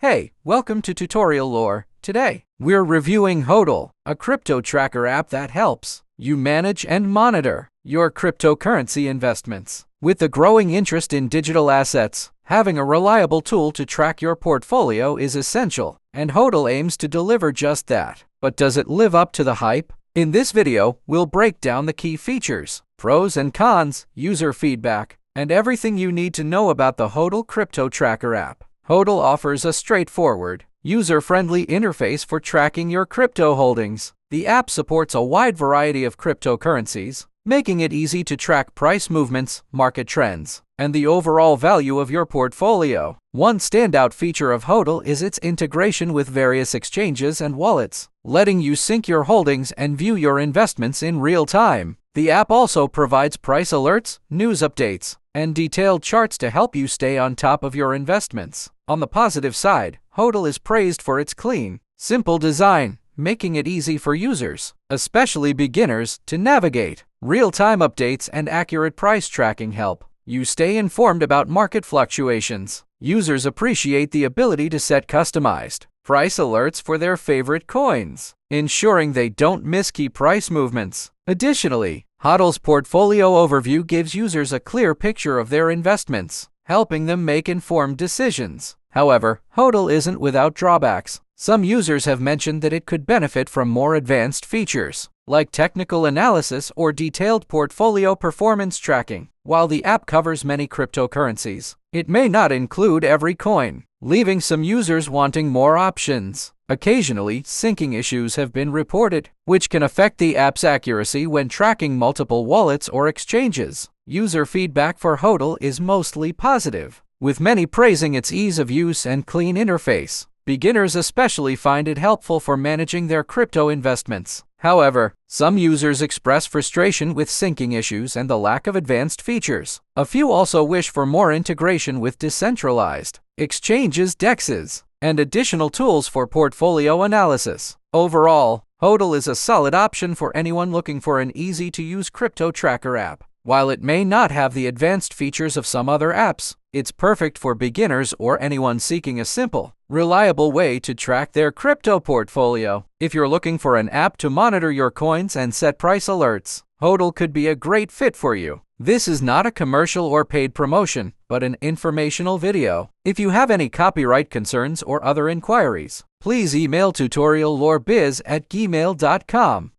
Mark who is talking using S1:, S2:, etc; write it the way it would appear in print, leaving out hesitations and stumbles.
S1: Hey, welcome to Tutorial Lore. Today, we're reviewing Hodl, a crypto tracker app that helps you manage and monitor your cryptocurrency investments. With the growing interest in digital assets, having a reliable tool to track your portfolio is essential, and Hodl aims to deliver just that. But does it live up to the hype? In this video, we'll break down the key features, pros and cons, user feedback, and everything you need to know about the Hodl crypto tracker app. Hodl offers a straightforward, user-friendly interface for tracking your crypto holdings. The app supports a wide variety of cryptocurrencies, making it easy to track price movements, market trends, and the overall value of your portfolio. One standout feature of Hodl is its integration with various exchanges and wallets, letting you sync your holdings and view your investments in real time. The app also provides price alerts, news updates, and detailed charts to help you stay on top of your investments. On the positive side, Hodl is praised for its clean, simple design, making it easy for users, especially beginners, to navigate. Real-time updates and accurate price tracking help you stay informed about market fluctuations. Users appreciate the ability to set customized price alerts for their favorite coins, ensuring they don't miss key price movements. Additionally, Hodl's portfolio overview gives users a clear picture of their investments, helping them make informed decisions. However, Hodl isn't without drawbacks. Some users have mentioned that it could benefit from more advanced features, like technical analysis or detailed portfolio performance tracking. While the app covers many cryptocurrencies, it may not include every coin, leaving some users wanting more options. Occasionally, syncing issues have been reported, which can affect the app's accuracy when tracking multiple wallets or exchanges. User feedback for Hodl is mostly positive, with many praising its ease of use and clean interface. Beginners especially find it helpful for managing their crypto investments. However, some users express frustration with syncing issues and the lack of advanced features. A few also wish for more integration with decentralized exchanges, DEXs, and additional tools for portfolio analysis. Overall, Hodl is a solid option for anyone looking for an easy-to-use crypto tracker app. While it may not have the advanced features of some other apps, it's perfect for beginners or anyone seeking a simple, reliable way to track their crypto portfolio. If you're looking for an app to monitor your coins and set price alerts, Hodl could be a great fit for you. This is not a commercial or paid promotion, but an informational video. If you have any copyright concerns or other inquiries, please email tutoriallorebiz@gmail.com.